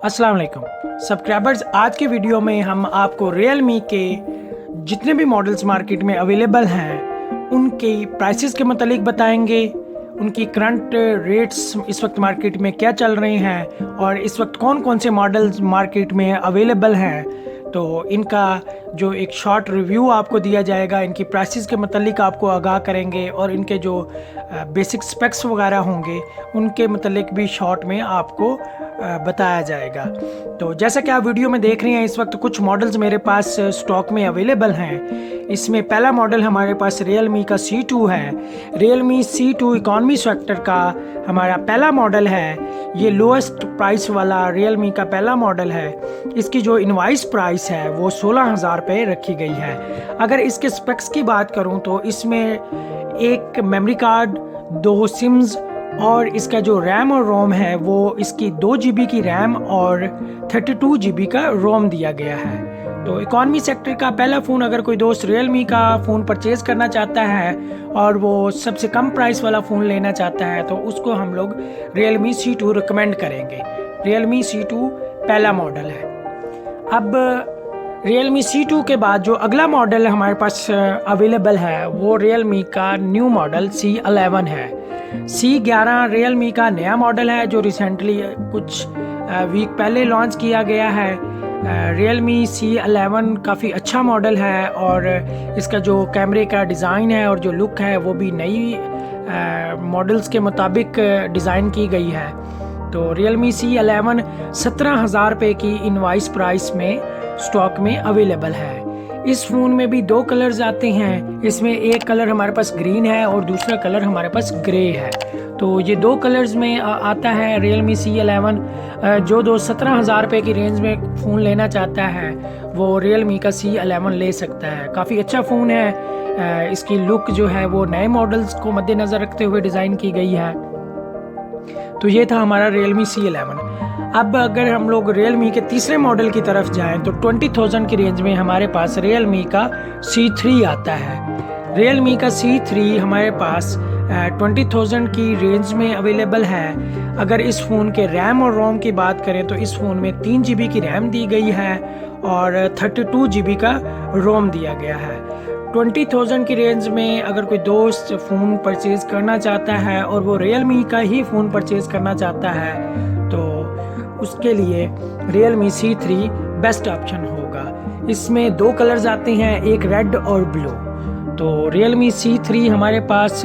अस्सलाम वालेकुम सब्सक्राइबर्स, आज के वीडियो में हम आपको Realme के जितने भी मॉडल्स मार्केट में अवेलेबल हैं उनके प्राइसेस के मतलब बताएंगे, उनकी करंट रेट्स इस वक्त मार्केट में क्या चल रहे हैं और इस वक्त कौन कौन से मॉडल्स मार्केट में अवेलेबल हैं। तो इनका जो एक शॉर्ट रिव्यू आपको दिया जाएगा, इनकी प्राइसेस के मतलब आपको आगाह करेंगे और इनके जो बेसिक स्पेक्स वगैरह होंगे उनके मतलब भी शॉर्ट में आपको बताया जाएगा। तो जैसा कि आप वीडियो में देख रहे हैं, इस वक्त कुछ मॉडल्स मेरे पास स्टॉक में अवेलेबल हैं। इसमें पहला मॉडल हमारे पास Realme का C2 है। Realme C2 इकॉनमी सेक्टर का हमारा पहला मॉडल है। ये लोएस्ट प्राइस वाला Realme का पहला मॉडल है। इसकी जो इनवाइस प्राइस है वो 16,000 रुपये रखी गई है। अगर इसके स्पेक्स की बात करूं तो इसमें एक मेमोरी कार्ड, 2 सिम्स और इसका जो रैम और रोम है वो इसकी 2 GB की रैम और 32 GB का रोम दिया गया है। तो इकॉनमी सेक्टर का पहला फ़ोन अगर कोई दोस्त Realme का फ़ोन परचेज़ करना चाहता है और वो सबसे कम प्राइस वाला फ़ोन लेना चाहता है तो उसको हम लोग Realme C2 रिकमेंड करेंगे। Realme C2 पहला मॉडल है। अब Realme C2 के बाद जो अगला मॉडल हमारे पास अवेलेबल है वो Realme का न्यू मॉडल C11 है। C11 Realme का नया मॉडल है जो रिसेंटली कुछ वीक पहले लॉन्च किया गया है। Realme C11 काफ़ी अच्छा मॉडल है और इसका जो कैमरे का डिज़ाइन है और जो लुक है वो भी नई मॉडल्स के मुताबिक डिज़ाइन की गई है। तो Realme C11 17,000 रुपये की इनवाइस प्राइस में स्टॉक में अवेलेबल है। इस फ़ोन में भी 2 कलर्स आते हैं। इसमें एक कलर हमारे पास ग्रीन है और दूसरा कलर हमारे पास ग्रे है। तो ये 2 कलर्स में आता है Realme C11। जो दोस्त 17,000 रुपये की रेंज में फ़ोन लेना चाहता है वो Realme का C11 ले सकता है। काफ़ी अच्छा फ़ोन है। इसकी लुक जो है वो नए मॉडल्स को मद्देनज़र रखते हुए डिज़ाइन की गई है। तो ये था हमारा Realme C11। अब अगर हम लोग Realme के तीसरे मॉडल की तरफ जाएं तो 20,000 की रेंज में हमारे पास Realme का C3 आता है। Realme का C3 हमारे पास 20,000 की रेंज में अवेलेबल है। अगर इस फ़ोन के रैम और रोम की बात करें तो इस फ़ोन में 3 GB की रैम दी गई है और 32 GB का रोम दिया गया है। 20,000 की रेंज में अगर कोई दोस्त फ़ोन परचेज़ करना चाहता है और वो Realme का ही फ़ोन परचेज़ करना चाहता है तो उसके लिए Realme C3 बेस्ट ऑप्शन होगा। इसमें 2 कलर्स आते हैं, एक रेड और ब्लू। तो Realme C3 हमारे पास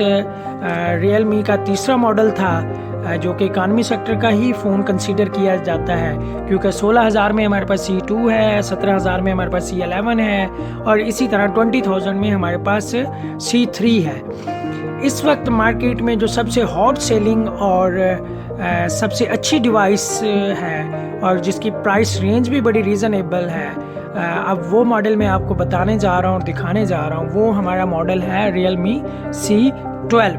Realme का तीसरा मॉडल था जो कि इकॉनमी सेक्टर का ही फ़ोन कंसीडर किया जाता है, क्योंकि 16,000 में हमारे पास C2 है, 17,000 में हमारे पास C11 है और इसी तरह 20,000 में हमारे पास C3 है। इस वक्त मार्केट में जो सबसे हॉट सेलिंग और सबसे अच्छी डिवाइस है और जिसकी प्राइस रेंज भी बड़ी रीज़नेबल है, अब वो मॉडल मैं आपको बताने जा रहा हूँ और दिखाने जा रहा हूँ। वो हमारा मॉडल है Realme C12।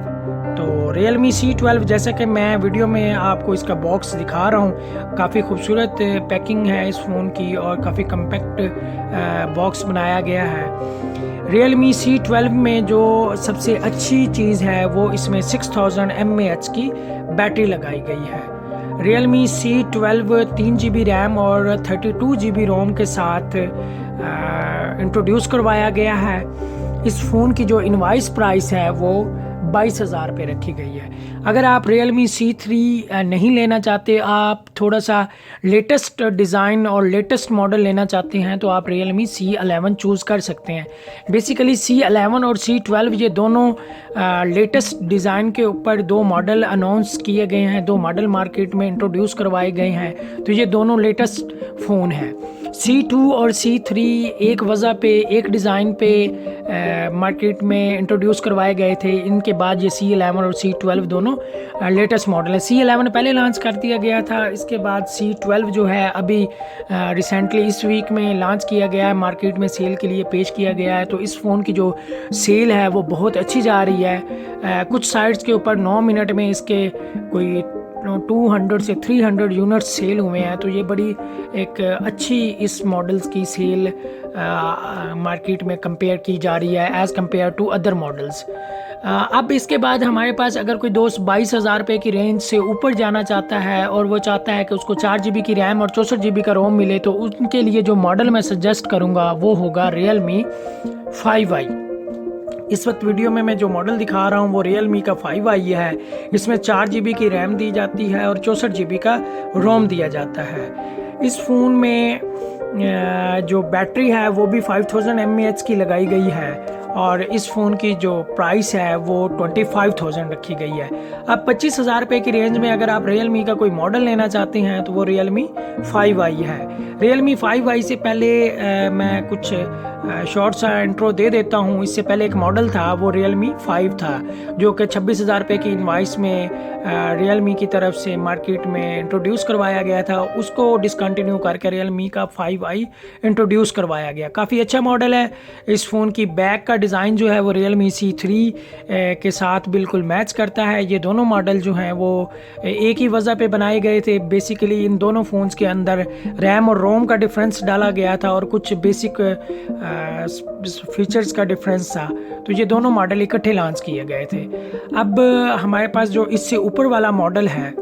तो Realme C12 जैसा कि मैं वीडियो में आपको इसका बॉक्स दिखा रहा हूँ, काफ़ी खूबसूरत पैकिंग है इस फ़ोन की और काफ़ी कम्पैक्ट बॉक्स बनाया गया है। Realme C12 में जो सबसे अच्छी चीज़ है वो इसमें 6000 mAh की बैटरी लगाई गई है। Realme C12 3 GB रैम और 32 GB रोम के साथ इंट्रोड्यूस करवाया गया है। इस फ़ोन की जो इनवाइस प्राइस है वो 22,000 रुपये रखी गई है। अगर आप Realme C3 नहीं लेना चाहते, आप थोड़ा सा लेटेस्ट डिज़ाइन और लेटेस्ट मॉडल लेना चाहते हैं तो आप Realme C11 चूज़ कर सकते हैं। बेसिकली C11 और C12 ये दोनों लेटेस्ट डिज़ाइन के ऊपर 2 मॉडल अनाउंस किए गए हैं, 2 मॉडल मार्केट में इंट्रोड्यूस करवाए गए हैं। तो ये दोनों लेटेस्ट फ़ोन हैं। C2 और C3 एक वजह पे, एक डिज़ाइन पे मार्केट में इंट्रोड्यूस करवाए गए थे। इनके बाद ये C11 और C12 दोनों लेटेस्ट मॉडल है। C11 पहले लॉन्च कर दिया गया था, इसके बाद C12 जो है अभी रिसेंटली इस वीक में लॉन्च किया गया है, मार्केट में सेल के लिए पेश किया गया है। तो इस फ़ोन की जो सेल है वो बहुत अच्छी जा रही है। कुछ साइट्स के ऊपर 9 मिनट में इसके कोई 200 से 300 यूनिट्स सेल हुए हैं। तो ये बड़ी एक अच्छी इस मॉडल्स की सेल मार्केट में कंपेयर की जा रही है as compare to other models. अब इसके बाद हमारे पास अगर कोई दोस्त 22,000 रुपये की रेंज से ऊपर जाना चाहता है और वो चाहता है कि उसको 4 GB की रैम और 64 GB का रोम मिले, तो उनके लिए जो मॉडल मैं सजेस्ट करूँगा वो होगा Realme 5i। इस वक्त वीडियो में मैं जो मॉडल दिखा रहा हूँ वो Realme का 5i है। इसमें 4 GB की रैम दी जाती है और 64 GB का रोम दिया जाता है। इस फ़ोन में जो बैटरी है वो भी 5000 mAh की लगाई गई है और इस फ़ोन की जो प्राइस है वो 25,000 रखी गई है। अब 25,000 रुपये की रेंज में अगर आप Realme का कोई मॉडल लेना चाहते हैं तो वो Realme 5i है। Realme 5i से पहले मैं कुछ शॉर्ट सा इंट्रो दे देता हूँ। इससे पहले एक मॉडल था वो Realme 5 था, जो कि 26,000 रुपये की इनवाइस में Realme की तरफ से मार्केट में इंट्रोड्यूस करवाया गया था। उसको डिसकंटिन्यू करके Realme का 5i इंट्रोड्यूस करवाया गया। काफ़ी अच्छा मॉडल है। इस फ़ोन की बैक का डिज़ाइन जो है वो Realme C3 के साथ बिल्कुल मैच करता है। ये दोनों मॉडल जो हैं वो एक ही वजह पे बनाए गए थे। बेसिकली इन दोनों फ़ोन्स के अंदर रैम और रोम का डिफरेंस डाला गया था और कुछ बेसिक फीचर्स का डिफरेंस था, तो ये दोनों मॉडल इकट्ठे लॉन्च किए गए थे। अब हमारे पास जो इससे ऊपर वाला मॉडल है,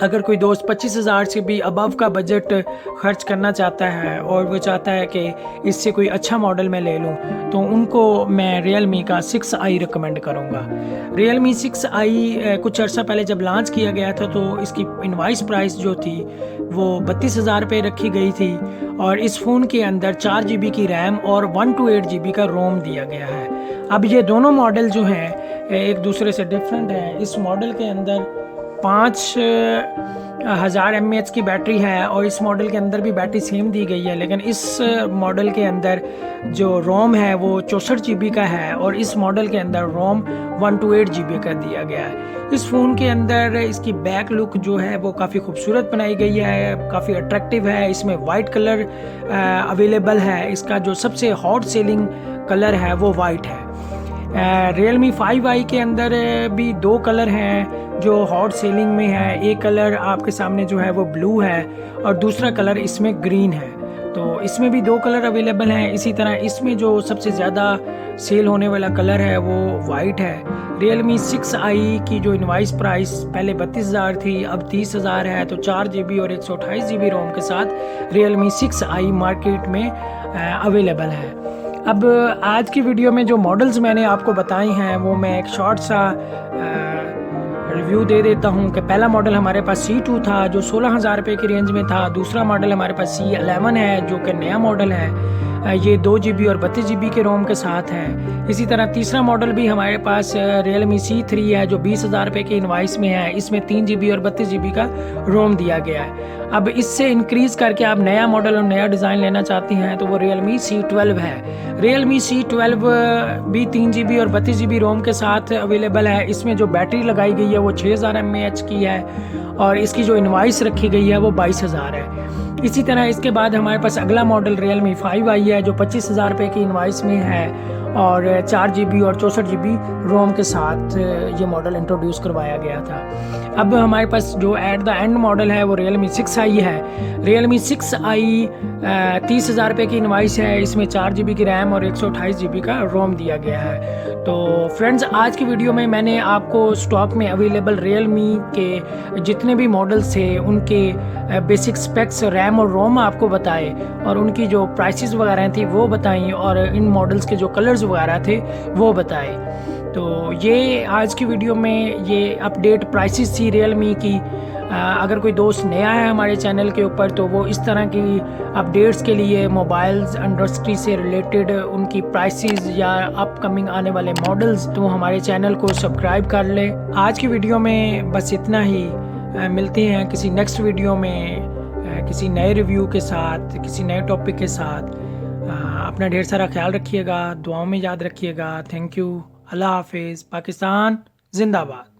अगर कोई दोस्त 25,000 से भी अबव का बजट खर्च करना चाहता है और वो चाहता है कि इससे कोई अच्छा मॉडल मैं ले लूं, तो उनको मैं Realme का 6i रिकमेंड करूंगा। Realme 6i कुछ अर्सा पहले जब लॉन्च किया गया था तो इसकी इनवाइस प्राइस जो थी वो 32,000 रुपये रखी गई थी और इस फ़ोन के अंदर 4 GB की रैम और 128 GB का रोम दिया गया है। अब ये दोनों मॉडल जो हैं एक दूसरे से डिफरेंट हैं। इस मॉडल के अंदर 5000 mAh की बैटरी है और इस मॉडल के अंदर भी बैटरी सेम दी गई है, लेकिन इस मॉडल के अंदर जो रोम है वो 64 GB का है और इस मॉडल के अंदर रोम 128 GB का दिया गया है। इस फ़ोन के अंदर इसकी बैक लुक जो है वो काफ़ी खूबसूरत बनाई गई है, काफ़ी अट्रैक्टिव है। इसमें वाइट कलर अवेलेबल है। इसका जो सबसे हॉट सेलिंग कलर है वो वाइट है। Realme 5i के अंदर भी 2 कलर हैं जो हॉट सेलिंग में है। एक कलर आपके सामने जो है वो ब्लू है और दूसरा कलर इसमें ग्रीन है। तो इसमें भी 2 कलर अवेलेबल हैं। इसी तरह इसमें जो सबसे ज़्यादा सेल होने वाला कलर है वो वाइट है। Realme 6i की जो इनवाइस प्राइस पहले 32,000 थी, अब 30,000 है। तो 4 GB और 128 GB रोम के साथ Realme 6i मार्केट में अवेलेबल है। अब आज की वीडियो में जो मॉडल्स मैंने आपको बताए हैं वो मैं एक शॉर्ट सा रिव्यू दे देता हूं कि पहला मॉडल हमारे पास C2 था जो 16,000 रुपये की रेंज में था। दूसरा मॉडल हमारे पास C11 है जो कि नया मॉडल है। ये 2 GB और 32 GB के रोम के साथ है। इसी तरह तीसरा मॉडल भी हमारे पास Realme C3 है जो 20,000 रुपये के इनवाइस में है। इसमें 3 GB और 32 GB का रोम दिया गया है। अब इससे इंक्रीज़ करके आप नया मॉडल और नया डिज़ाइन लेना चाहते हैं तो वो Realme C12 है। Realme C12 भी 3 GB और 32 GB रोम के साथ अवेलेबल है। इसमें जो बैटरी लगाई गई है वो 6000 mAh की है और इसकी जो इनवाइस रखी गई है वो 22,000 है। इसी तरह इसके बाद हमारे पास अगला मॉडल Realme 5i है जो 25,000 रुपये की इनवाइस में है और 4 GB और 64 GB रोम के साथ ये मॉडल इंट्रोड्यूस करवाया गया था। अब हमारे पास जो एट द एंड मॉडल है वो Realme 6i है। Realme 6i 30,000 रुपये की इनवाइस है। इसमें 4 GB की रैम और 128 GB का रोम दिया गया है। तो फ्रेंड्स, आज की वीडियो में मैंने आपको स्टॉक में अवेलेबल Realme के जितने भी मॉडल्स थे उनके बेसिक स्पेक्स, रैम और रोम आपको बताए और उनकी जो प्राइसेस वगैरह थी वो बताई और इन मॉडल्स के जो कलर्स वगैरह थे वो बताए। तो ये आज की वीडियो में ये अपडेट प्राइसेस थी Realme की। अगर कोई दोस्त नया है हमारे चैनल के ऊपर तो वो इस तरह की अपडेट्स के लिए मोबाइल्स इंडस्ट्री से रिलेटेड उनकी प्राइसेस या अपकमिंग आने वाले मॉडल्स तो हमारे चैनल को सब्सक्राइब कर ले। आज की वीडियो में बस इतना ही। मिलते हैं किसी नेक्स्ट वीडियो में किसी नए रिव्यू के साथ, किसी नए टॉपिक के साथ। अपना ढेर सारा ख्याल रखिएगा, दुआओं में याद रखिएगा। Thank you. अल्लाह हाफिज़। पाकिस्तान जिंदाबाद।